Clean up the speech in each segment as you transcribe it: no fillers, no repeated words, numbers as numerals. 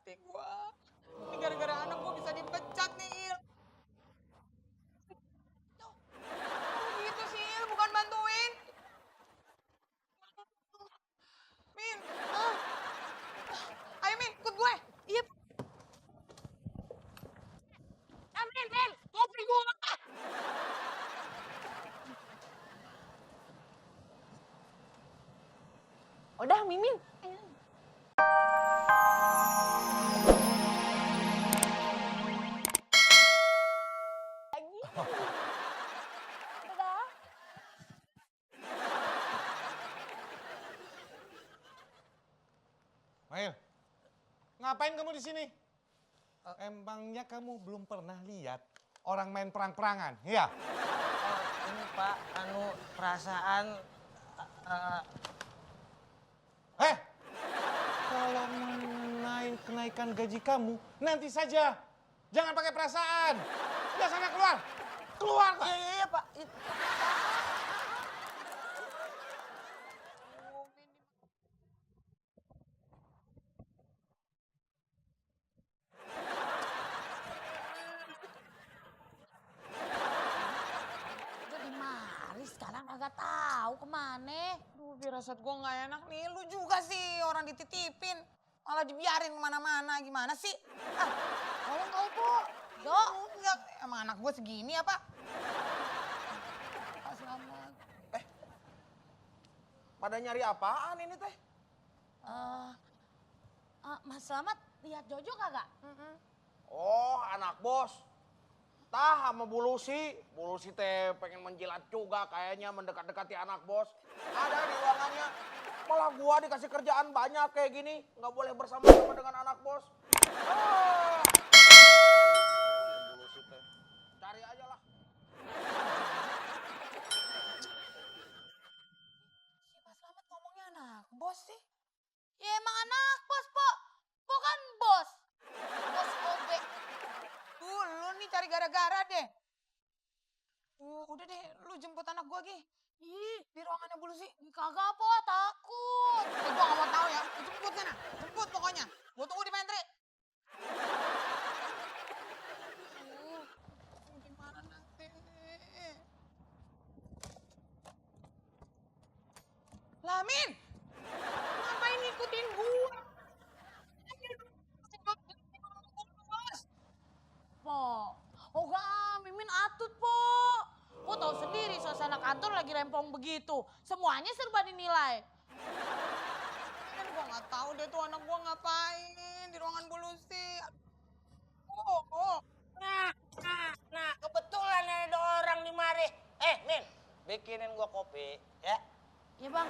mati gua. Ini gara-gara anak gua bisa dipecat nih, Il. Tuh, gitu sih, Il, bukan bantuin. Min, ayo Min, ikut gue. Iya. Min, kopi gua. Udah, Mimin. Lagi. Udah. Mail, ngapain kamu di sini? Emangnya kamu belum pernah lihat orang main perang-perangan, iya? Ini Pak, perasaan Kalau mengenai kenaikan gaji kamu, nanti saja. Jangan pakai perasaan. Udah sana keluar. Keluar. iya Pak. Jadi mari sekarang kagak tahu kemana. Duh, firasat gua nggak enak nih. Lu juga sih orang dititipin. Malah dibiarin kemana-mana. Gimana sih? Ah, Tolong kau Po. Jo. enggak. Emang anak gua segini apa? Pak Selamat. Pada nyari apaan ini teh? Mas Slamet lihat Jojo kagak? Oh, anak bos. Tah sama Bu Lucy. Bu Lucy teh pengen menjilat juga kayaknya mendekat-dekati anak bos. Ada di ruangannya. Malah gua dikasih kerjaan banyak kayak gini. Nggak boleh bersama-sama dengan anak bos. Ah. Bu Lucy teh. Cari aja lah. Si Pak Selamat ngomongnya anak bos sih. Ya emang anak bos, Po. Po kan bos. Bos OB. Tuh, lu nih cari gara-gara deh. Udah deh, lu jemput anak gua, Gi. Ih, Di ruangannya Bu Lucy. kagak Po, takut. Gua gak mau tahu ya. Jemput sana. Jemput pokoknya. Gua tunggu di pantry. Gimana nanti? Lamin! Ngapain ngikutin gua? Po, Mimin atut Po. Po tahu sendiri suasana kantor lagi rempong begitu. Semuanya serba dinilai. Kan gua nggak tahu deh tuh anak gua ngapain di ruangan Bu Lucy. Nah, kebetulan ada orang di mari. Min, bikinin gua kopi, ya. Ya Bang.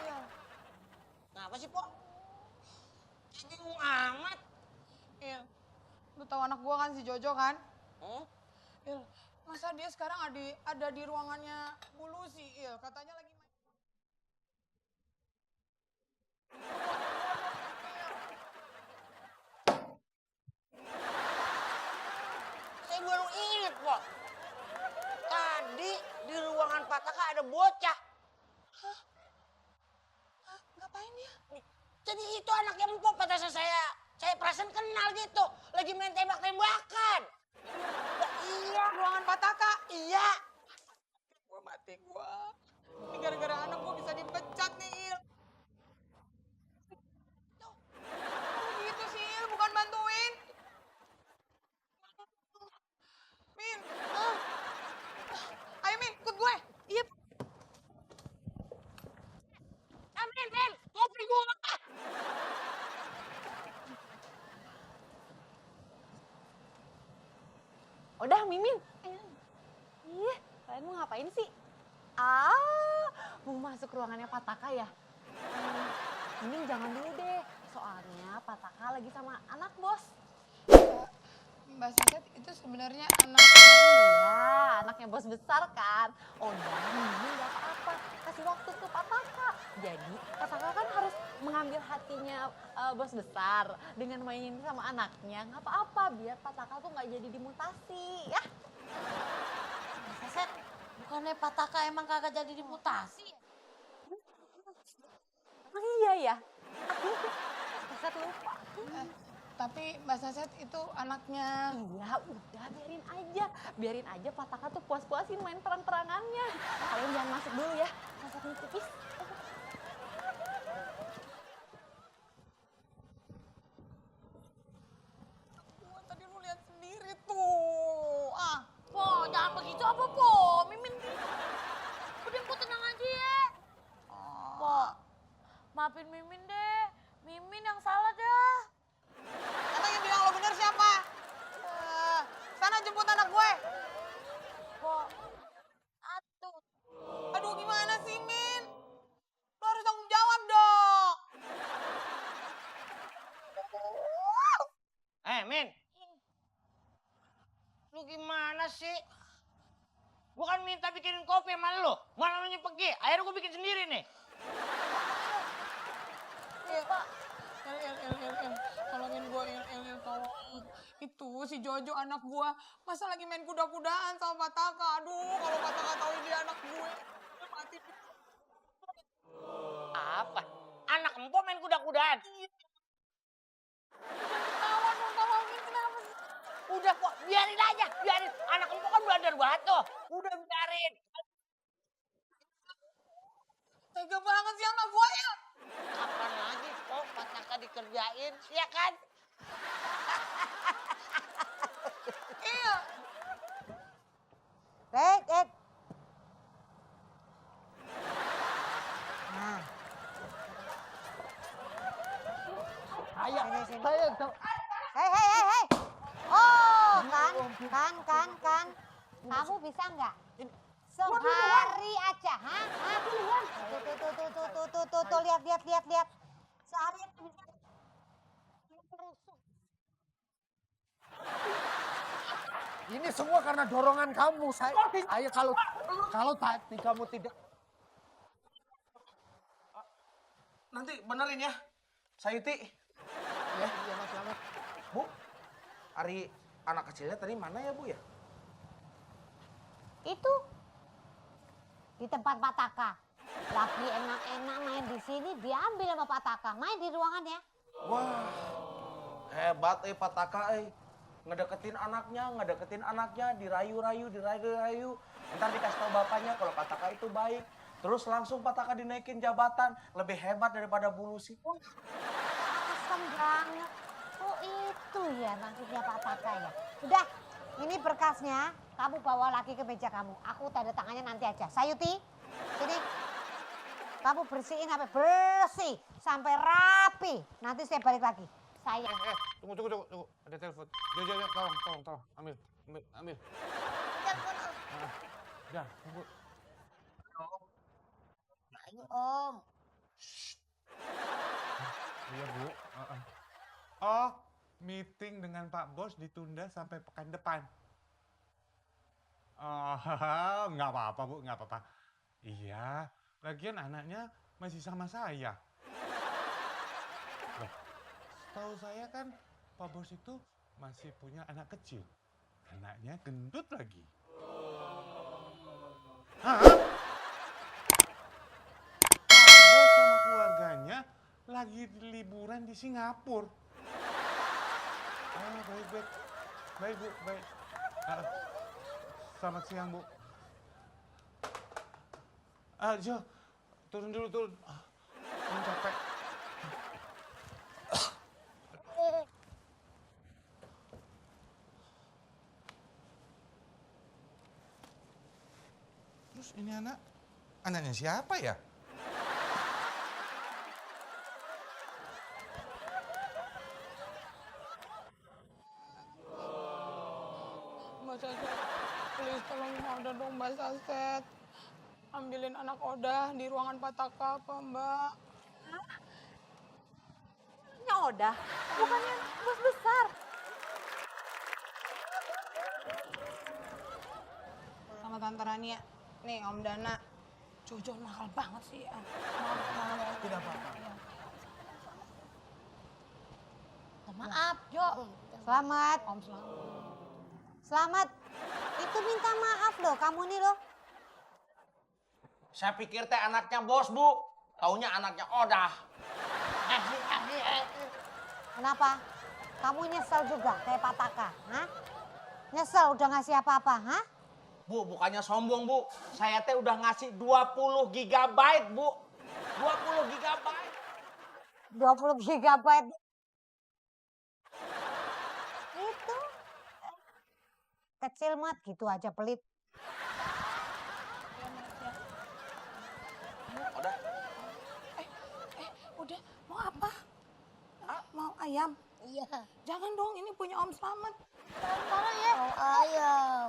Iya. Kenapa sih, Po? Bingung amat. Il, lu tahu anak gua kan si Jojo kan? Hmm? Il, masa dia sekarang ada di ruangannya Bu Lucy, Il. Katanya lagi main. Saya baru inget, Po. Tadi di ruangan Pak Taka ada bocah. Hah? Ngapain dia? Jadi itu anaknya Empok, kata saya perasaan kenal gitu. Lagi main tembak-tembakan. Iya. Ruangan Pataka. Iya. Gua mati gua. Ini gara-gara anak gua bisa dipecat nih, Il. Tuh, gitu sih, Il. Bukan bantuin. Min. Ayo, Min. Ikut gue. Iya. Min, kopi gua. Udah, Mimin. Ih, kalian mau ngapain sih? Mau masuk ruangannya Pataka ya? Mimin jangan dulu deh, soalnya Pataka lagi sama anak bos. Mbak Saset itu sebenarnya anak... Iya, anaknya bos besar kan. Oh ya, Mimin gak apa-apa, kasih waktu ke Pataka. Jadi Pataka kan harus mengambil hatinya bos besar dengan mainin sama anaknya. Gak apa-apa, biar Pataka tuh gak jadi dimutasi ya. Saset, bukannya Pataka emang kagak jadi dimutasi? Emang iya ya? Saset lupa. Tapi Mbak Saset itu anaknya. Iya, udah biarin aja Pak Taka tuh puas-puasin main perang-perangannya. Kalian jangan masuk dulu ya, Saset nih tipis. Gua tadi lu lihat sendiri tuh. Ah, Po, jangan begitu apa Po? Mimin udah Po tenang aja ya. Po, maafin Mimin deh. Mimin yang salah dah. emang yang bilang lo bener siapa? Sana jemput anak gue. Po, atuh. Aduh gimana sih Min? Lo harus tanggung jawab dong. Min. Lu gimana sih? Gua kan minta bikinin kopi sama lu. Malah lu pergi. Akhirnya gua bikin sendiri nih. Pak. El. Tolongin gue, El, tolong. Itu si Jojo anak gue. Masa lagi main kuda-kudaan sama Pak Taka. Aduh, kalau Pak Taka tahu dia anak gue. Dia mati. Apa? Anak empo main kuda-kudaan? Jangan ketawa dong, tolongin. Kenapa sih? Udah kok, biarin aja. Biarin. Anak empo kan belajar banget tuh. Udah biarin. Tega banget sih sama gue, El. Kapan lagi kok Pak Taka dikerjain? Ya kan? Iya. Red. Nah. Ayo. Hei. Oh, kan. Kamu bisa nggak? Sehari aja, hah? Tuh, lihat. Sehari aja bisa. Ini semua karena dorongan kamu. Saya kalau tadi kamu tidak. Nanti benerin ya. Sayuti. Ya, Mas Slamet. Bu, Ari anak kecilnya tadi mana ya Bu ya? Itu di tempat Pak Taka. Lagi enak-enak main di sini, diambil sama Pak Taka. Main di ruangannya. Wah, hebat Pak Taka ngedeketin anaknya, dirayu-rayu. Ntar dikasih tau bapaknya kalau Pak Taka itu baik. Terus langsung Pak Taka dinaikin jabatan, lebih hebat daripada Bu Lucy. Asem banget. Oh itu ya maksudnya Pak Taka ya. Udah, ini berkasnya. Kamu bawa lagi ke meja kamu. Aku tanda tangannya nanti aja. Sayuti, sini. Kamu bersihin sampai bersih, sampai rapi. Nanti saya balik lagi. Saya. Tunggu. Ada telepon. Jo, tolong. Ambil. Ya, tunggu. Ayo Om. Iya, Bu. Oh, meeting dengan Pak Bos ditunda sampai pekan depan. Oh, nggak apa-apa, Bu, nggak apa-apa. Iya, lagian anaknya masih sama saya. Loh, setahu saya kan Pak Bos itu masih punya anak kecil. Anaknya gendut lagi. Hah? Pak Bos sama keluarganya lagi liburan di Singapura. Ah, baik, Bu, baik. Selamat siang, Bu. Jo, turun dulu. Aku capek. Terus ini anaknya siapa ya? Mbak Saset, please tolong Oda dong Mbak Saset. Ambilin anak Oda di ruangan Pak Taka apa Mbak? Anaknya Oda, bukannya bos besar. Sama Tante Rania. Nih Om Dana. Jojo nakal banget sih. Maaf. Tidak apa-apa. Maaf, Jo. Selamat. Om selamat. Selamat. Itu minta maaf loh, kamu nih loh. Saya pikir teh anaknya Bos, Bu. Taunya anaknya Odah. Kenapa? Kamu nyesel juga kayak Pak Taka? Hah? Nyesel udah ngasih apa-apa? Hah? Bu, bukannya sombong, Bu. Saya teh udah ngasih 20 gigabyte, Bu. 20 gigabyte. 20 gigabyte. Itu. Kecil mat gitu aja pelit. Udah. Udah, mau apa? Mau ayam? Iya. Jangan dong, ini punya Om Slamet. Mau ayam.